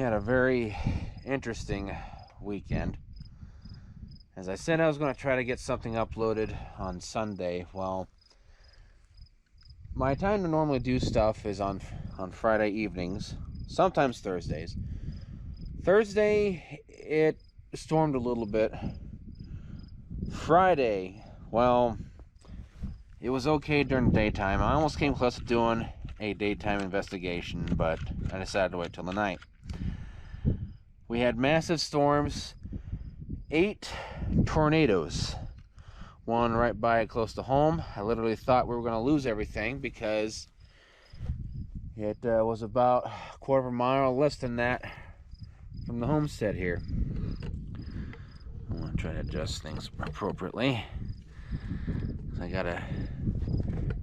had a very interesting weekend. As I said, I was going to try to get something uploaded on Sunday. Well, my time to normally do stuff is on Friday evenings, sometimes Thursdays. Thursday, it stormed a little bit. Friday, well, it was okay during the daytime. I almost came close to doing a daytime investigation, but I decided to wait till the night. We had massive storms, 8 tornadoes, one right by close to home. I literally thought we were going to lose everything because it was about a quarter of a mile, less than that, from the homestead here. I want to try to adjust things appropriately. I got a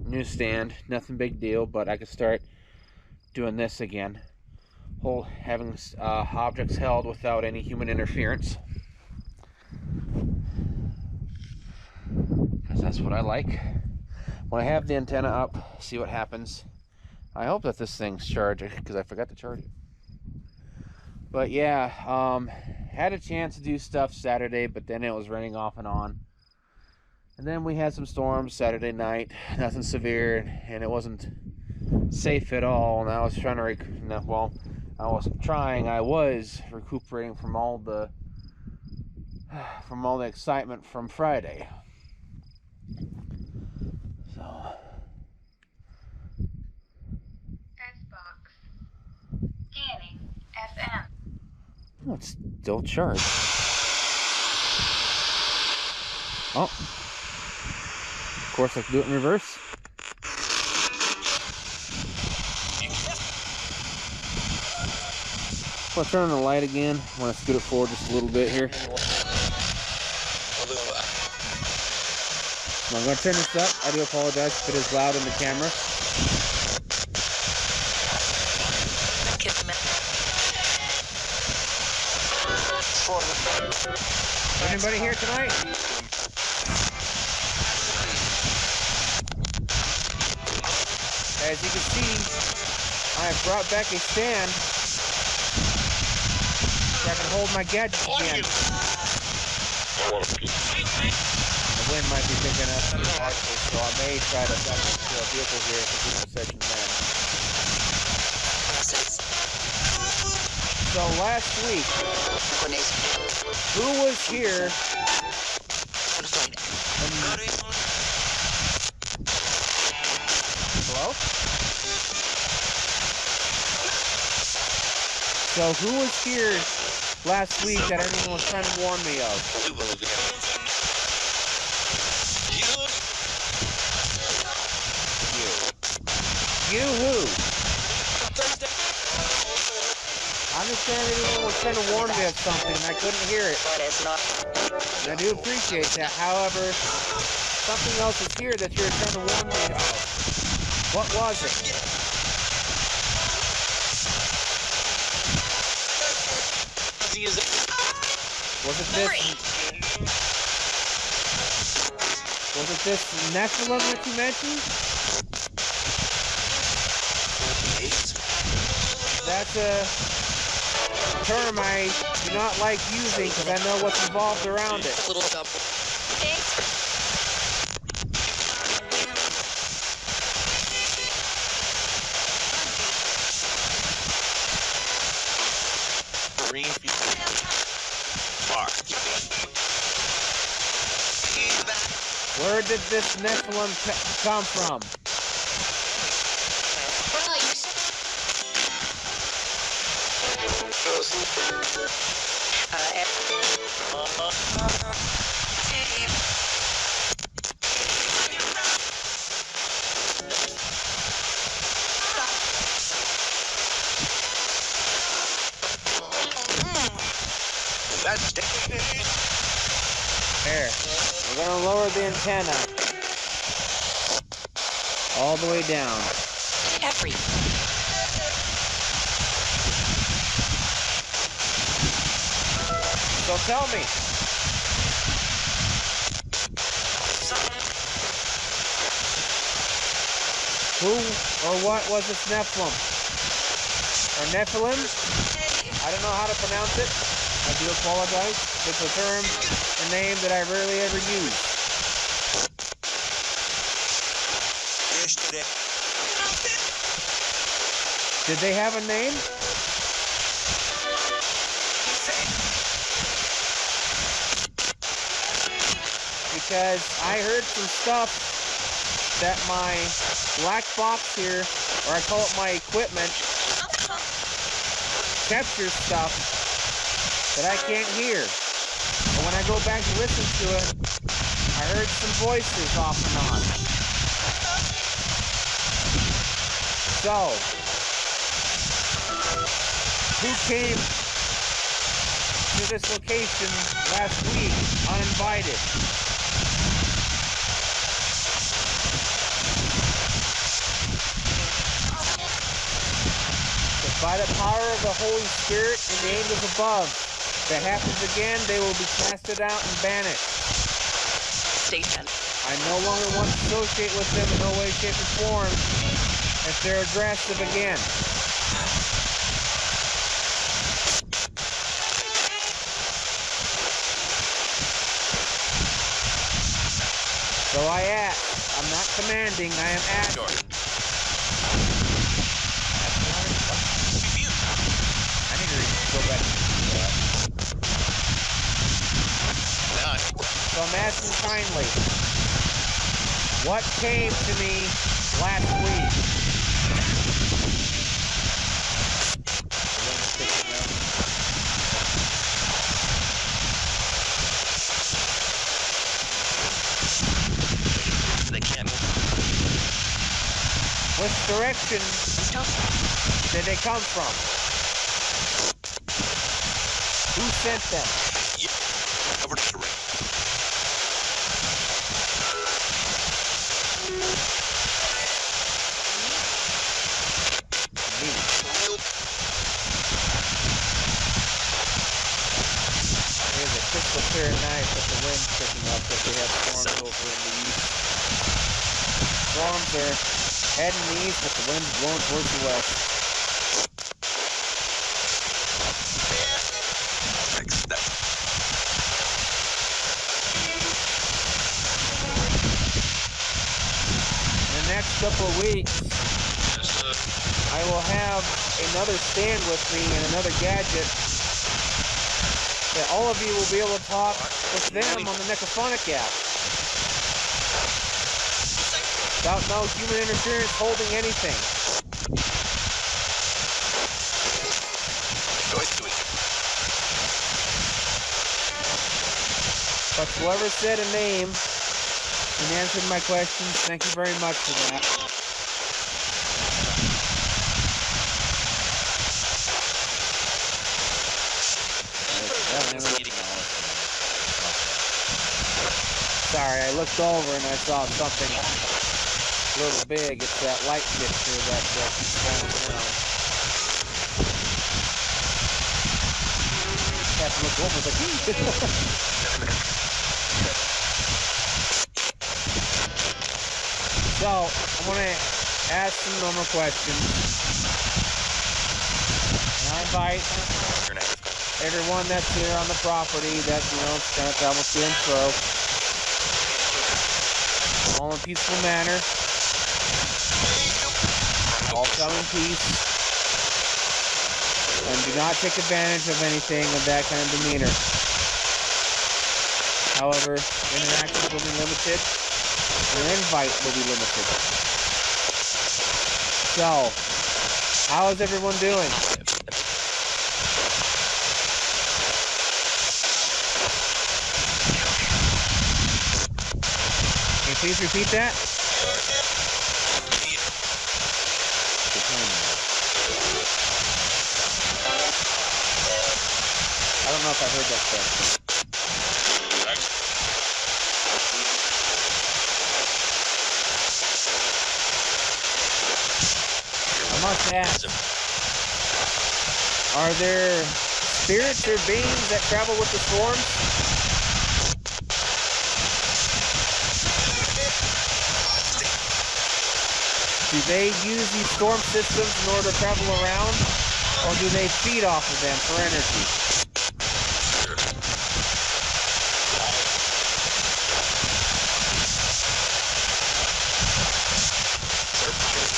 newsstand, nothing big deal, but I could start doing this again. Having objects held without any human interference. Because that's what I like. When I have the antenna up, see what happens. I hope that this thing's charged, because I forgot to charge it. But yeah, had a chance to do stuff Saturday, but then it was raining off and on. And then we had some storms Saturday night, nothing severe, and it wasn't safe at all. And I was trying to, I was recuperating from all the excitement from Friday. So. Xbox. Scanning. FM. Oh, it's still charged. Oh. Of course, I can do it in reverse. I'll turn on the light again. I want to scoot it forward just a little bit here. I'm going to turn this up. I do apologize if it is loud in the camera. Anybody here tonight? As you can see, I have brought back a stand so I can hold my gadgets again. The wind might be picking up too harshly, so I may try to duck into a vehicle here to keep the session then. So last week, who was here? Hello? So who was here last week that everyone was trying to warn me of? You who? I understand everyone was trying to warn me of something and I couldn't hear it. And I do appreciate that. However, something else is here that you're trying to warn me of. What was it? Was it this Nephilim that you mentioned? That's a term I do not like using because I know what's involved around it. Where did this Nephilim come from? There. We're going to lower the antenna all the way down. So tell me, who or what was this Nephilim? Or Nephilim? I I don't know how to pronounce it. I do apologize. It's a term, a name that I rarely ever use. Did they have a name? Because I heard some stuff that my black box here, or I call it my equipment, captures stuff that I can't hear. But when I go back to listen to it, I heard some voices off and on. So, who came to this location last week uninvited? By the power of the Holy Spirit and the angels above, if it happens again, they will be casted out and banished. Station. I no longer want to associate with them in no way, shape, or form if they're aggressive again. So I ask. I'm not commanding, I am asking. Go back. So I'm asking kindly, what came to me last week? They can't move. Which direction did they come from? Who sent them? Over to the right. There's a crystal clear night, but the wind's picking up because we have storms over in the east. Storms are heading east, but the wind's blowing towards the west. Next couple of weeks, I will have another stand with me and another gadget that all of you will be able to talk with them on the Necrophonic App without no human interference holding anything. But whoever said a name and answered my questions, thank you very much for that. Sorry, I looked over and I saw something a little big. It's that light fixture that keeps going around. Have to look over, like, So, I'm going to ask some normal questions. And I invite everyone that's here on the property that, it's going to travel to and fro. All in a peaceful manner. All come in peace. And do not take advantage of anything of that kind of demeanor. However, interactions will be limited. Your invite will be limited. So, how is everyone doing? Can you please repeat that? I don't know if I heard that correctly. I must ask, are there spirits or beings that travel with the storms? Do they use these storm systems in order to travel around? Or do they feed off of them for energy?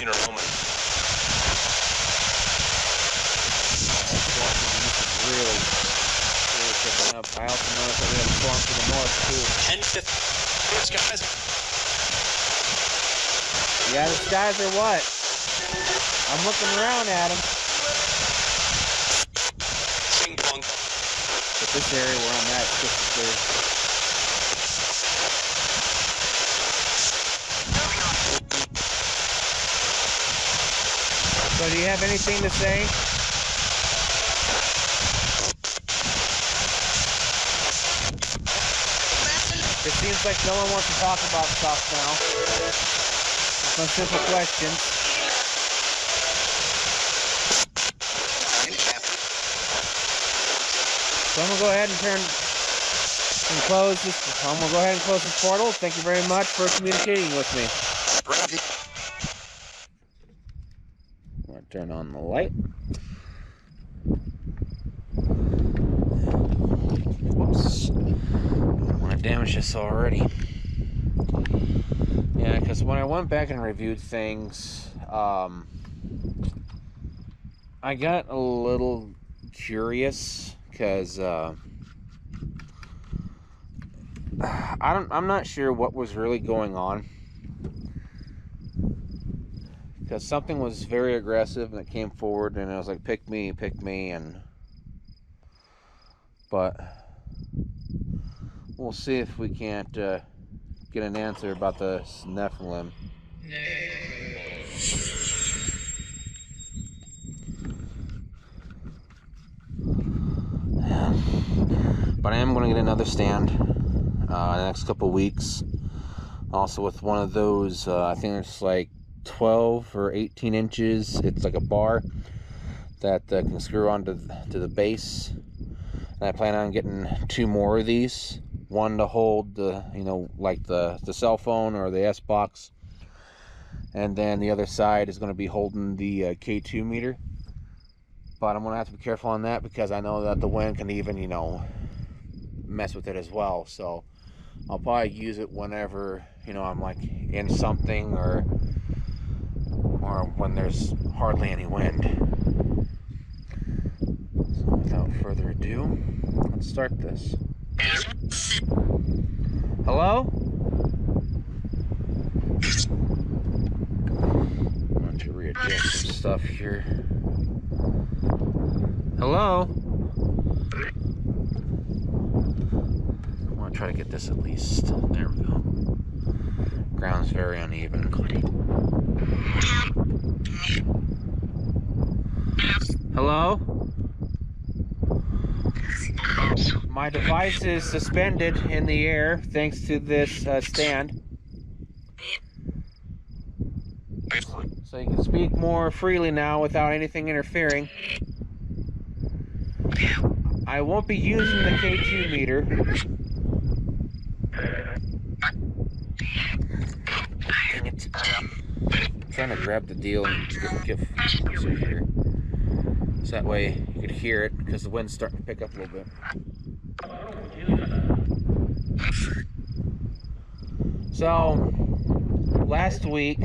In a moment. Really picking up. I also noticed that we have a storm to the north too. 10-50. Skies. Yeah, the skies are what? I'm looking around at them. Ping pong. But this area where I'm at is just clear. So do you have anything to say? It seems like no one wants to talk about stuff now. Some simple questions. So I'm gonna go ahead and close this. I'm gonna go ahead and close this portal. Thank you very much for communicating with me. I'm gonna turn on the light. Whoops. Don't want to damage this already. Yeah, because when I went back and reviewed things, I got a little curious because I'm not sure what was really going on. Because something was very aggressive and it came forward and it was like, pick me, but we'll see if we can't get an answer about the Nephilim. But I am going to get another stand in the next couple weeks. Also with one of those, I think it's like 12 or 18 inches. It's like a bar that can screw onto the base. And I plan on getting 2 more of these. One to hold the, like the cell phone or the S-Box. And then the other side is going to be holding the K2 meter. But I'm going to have to be careful on that because I know that the wind can even, mess with it as well. So I'll probably use it whenever, I'm like in something or when there's hardly any wind. So without further ado, let's start this. Hello? I want to readjust some stuff here. Hello? I want to try to get this at least. There we go. Ground's very uneven. Hello? My device is suspended in the air thanks to this stand. So you can speak more freely now without anything interfering. I won't be using the K2 meter. Dang it. I'm trying to grab the deal and give so here. So that way you could hear it because the wind's starting to pick up a little bit. So last week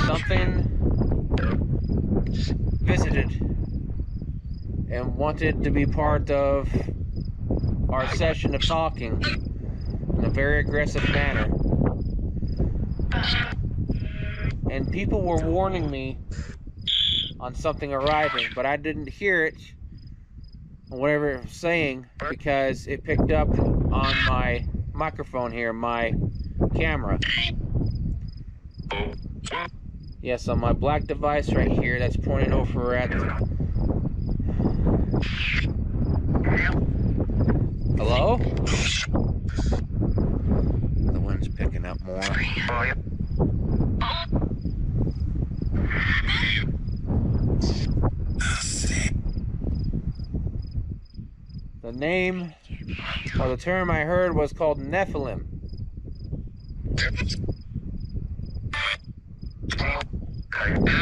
something visited and wanted to be part of our session of talking in a very aggressive manner. And people were warning me on something arriving, but I didn't hear it, whatever it was saying, because it picked up on my microphone here, my camera. Yes, on my black device right here that's pointing over at... Hello? The wind's picking up more. The name, or the term I heard was called Nephilim.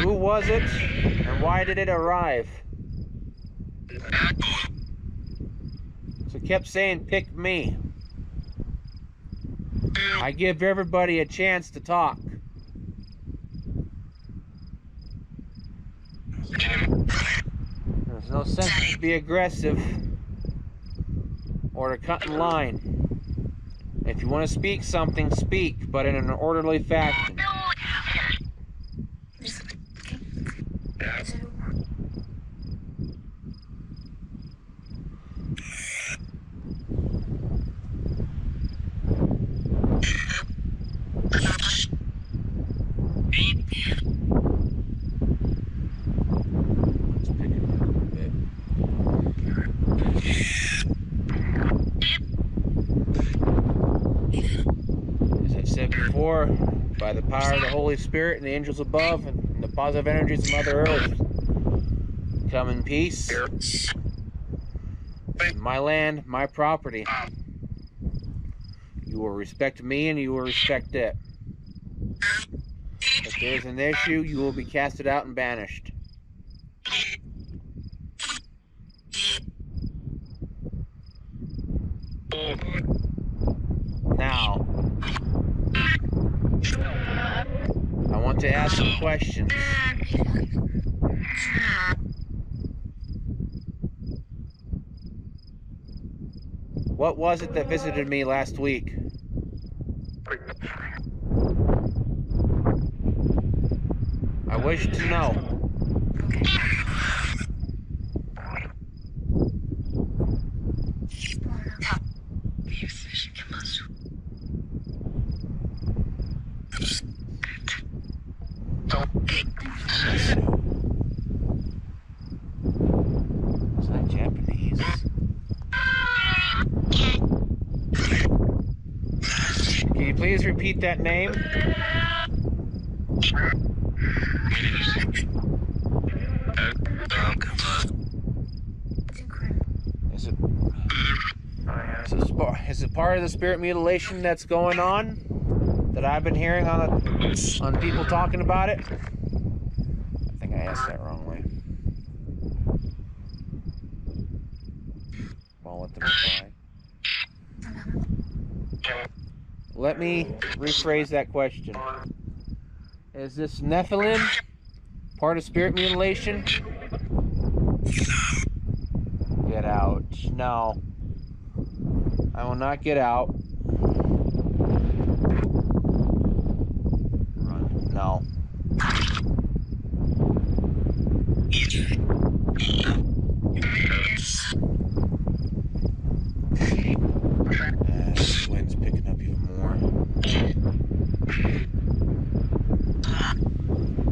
Who was it, and why did it arrive? So it kept saying, pick me. I give everybody a chance to talk. There's no sense to be aggressive or to cut in line. If you want to speak something, speak, but in an orderly fashion. Before, by the power of the Holy Spirit and the angels above and the positive energies of Mother Earth, come in peace. This is my land, my property. You will respect me and you will respect it. If there is an issue, you will be casted out and banished. Now, I want to ask some questions. What was it that visited me last week? I wish to know. Is that Japanese? Can you please repeat that name? Is it part of the spirit mutilation that's going on? That I've been hearing on people talking about it? I think I asked that wrongly. Well, let them reply. Let me rephrase that question. Is this Nephilim part of spirit mutilation? Get out. No. I will not get out. Run. No. This wind's picking up even more.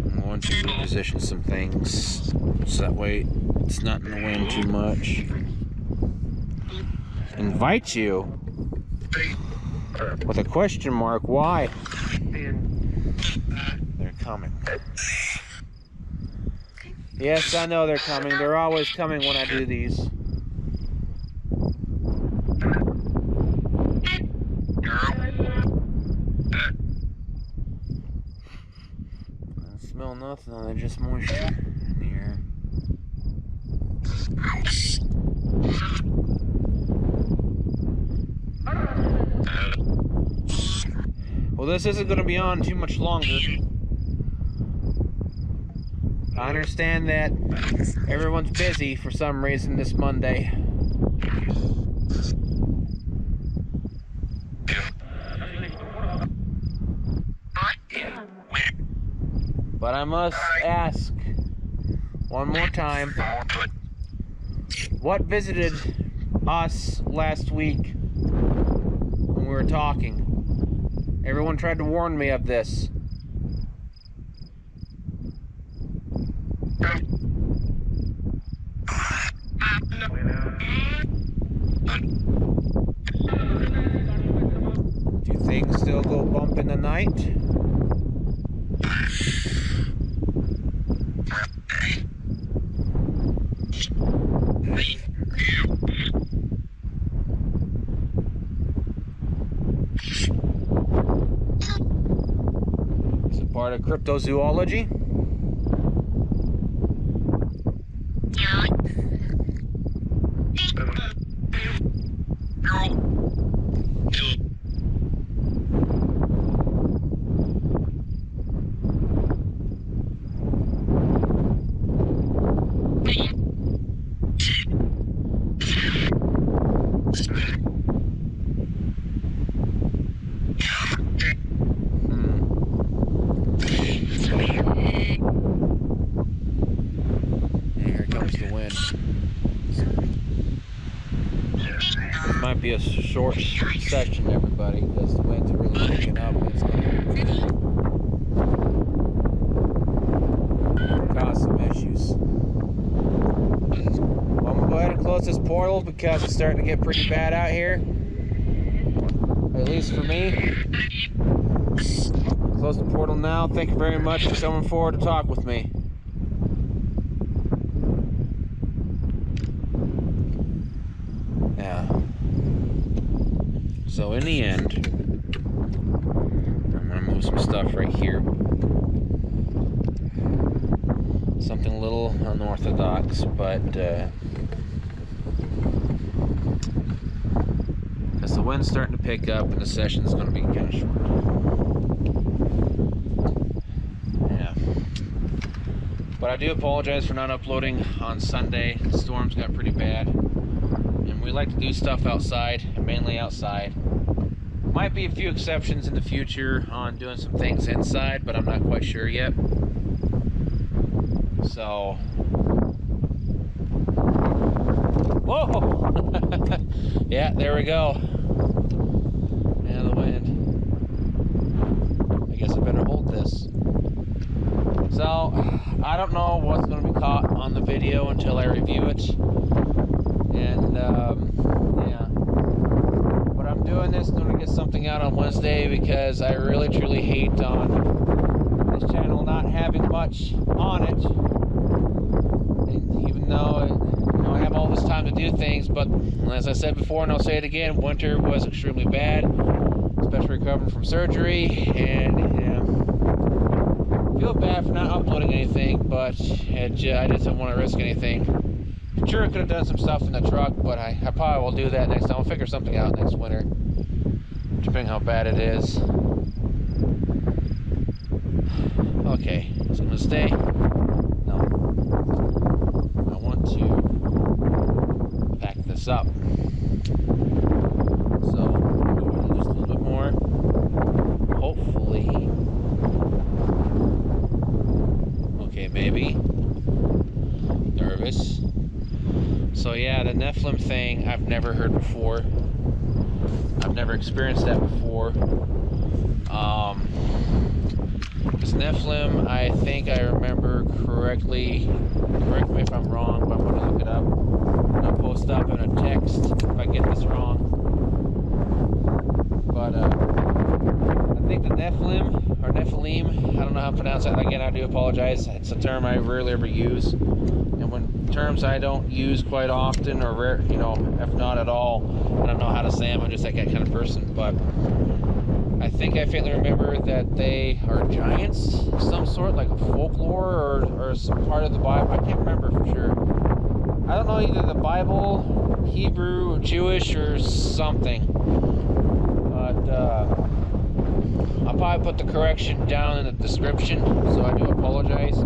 I'm going to reposition some things so that way it's not in the wind too much. Invite you with a question mark. Why? They're coming. Yes, I know they're coming. They're always coming when I do these. I smell nothing, they're just moisture in the air. Well, this isn't going to be on too much longer. I understand that everyone's busy for some reason this Monday. But I must ask one more time, what visited us last week when we were talking? Everyone tried to warn me of this. Do things still go bump in the night? Is it part of cryptozoology? might be a short session, everybody, because the winds are really picking up and it's going to cause some issues. Well, I'm going to go ahead and close this portal because it's starting to get pretty bad out here. At least for me. Close the portal now. Thank you very much for coming forward to talk with me. Yeah. So in the end, I'm gonna move some stuff right here. Something a little unorthodox, but as the wind's starting to pick up and the session's gonna be kind of short. Yeah. But I do apologize for not uploading on Sunday. The storms got pretty bad. We like to do stuff outside, mainly outside. Might be a few exceptions in the future on doing some things inside, but I'm not quite sure yet. So, whoa! Yeah, there we go. And the wind. I guess I better hold this. So, I don't know what's going to be caught on the video until I review it. And yeah, but I'm doing this in order to get something out on Wednesday because I really truly hate on this channel not having much on it. And even though I have all this time to do things, but as I said before, and I'll say it again, winter was extremely bad, especially recovering from surgery, and yeah, I feel bad for not uploading anything, but I just don't want to risk anything. Sure, I could have done some stuff in the truck, but I probably will do that next time. I'll figure something out next winter, depending how bad it is. Okay, so I'm gonna stay. No, I want to pack this up. So, go just a little bit more. Hopefully, okay, maybe. Nervous. So yeah, the Nephilim thing I've never heard before. I've never experienced that before. This Nephilim, I think I remember correctly. Correct me if I'm wrong, but I'm going to look it up. And I'll post up in a text if I get this wrong. But I think the Nephilim, or Nephilim, I don't know how to pronounce that. Again, I do apologize. It's a term I rarely ever use. And when terms I don't use quite often, or rare, if not at all, I don't know how to say them. I'm just that kind of person. But I think I faintly remember that they are giants of some sort, like a folklore or some part of the Bible. I can't remember for sure. I don't know, either the Bible, Hebrew, or Jewish, or something. But I'll probably put the correction down in the description, so I do apologize.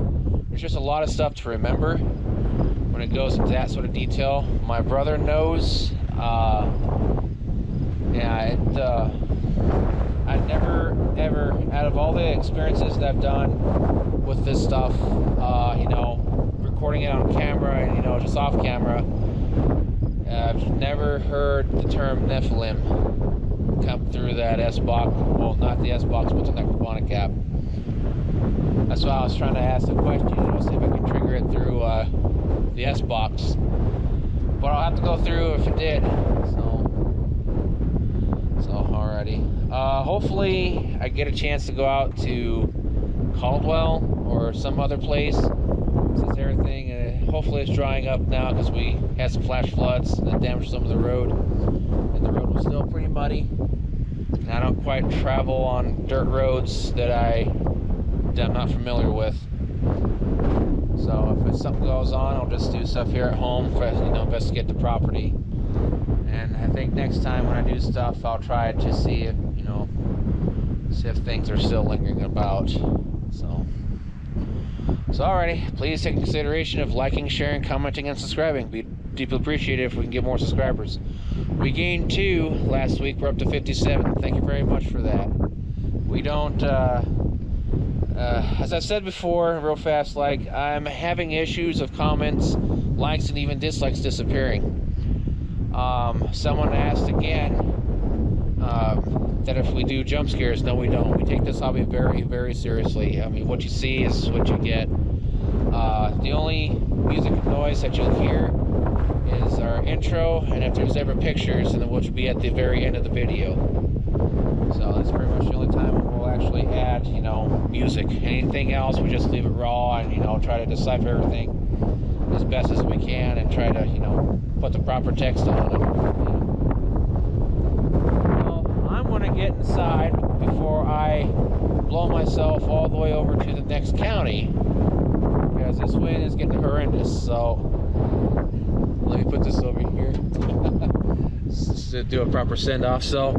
There's just a lot of stuff to remember when it goes into that sort of detail. My brother knows. I never ever, out of all the experiences that I've done with this stuff, recording it on camera and just off camera, I've never heard the term Nephilim come through that S-Box. Well, not the S-Box, but the Necrophonic App. That's why I was trying to ask the question, see if I can trigger it through the S-Box. But I'll have to go through if it did. So alrighty. Hopefully I get a chance to go out to Caldwell or some other place, since everything, hopefully it's drying up now, because we had some flash floods that damaged some of the road, and the road was still pretty muddy. And I don't quite travel on dirt roads that I'm not familiar with. So if something goes on, I'll just do stuff here at home for, investigate the property. And I think next time when I do stuff, I'll try to see if, see if things are still lingering about. So alrighty, please take consideration of liking, sharing, commenting, and subscribing. Be deeply appreciated if we can get more subscribers. We gained 2 last week. We're up to 57. Thank you very much for that. We don't, as I've said before, real fast, I'm having issues of comments, likes, and even dislikes disappearing. Someone asked again that if we do jump scares. No, we don't. We take this hobby very, very seriously. I mean, what you see is what you get. The only music noise that you'll hear is our intro, and if there's ever pictures, then which will be at the very end of the video. So that's pretty much the only time we'll actually add, you know, music. Anything else, we just leave it raw and, you know, try to decipher everything as best as we can and try to, you know, put the proper text on it. Well, I'm going to get inside before I blow myself all the way over to the next county, because this wind is getting horrendous. So let me put this over here to do a proper send-off. So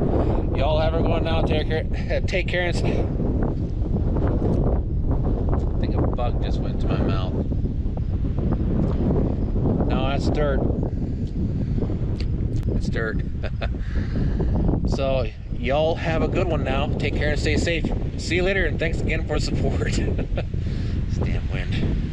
y'all have her going now. Take care and I think a bug just went into my mouth. No, that's dirt. It's dirt. So y'all have a good one now. Take care and stay safe. See you later, and thanks again for the support. This damn wind.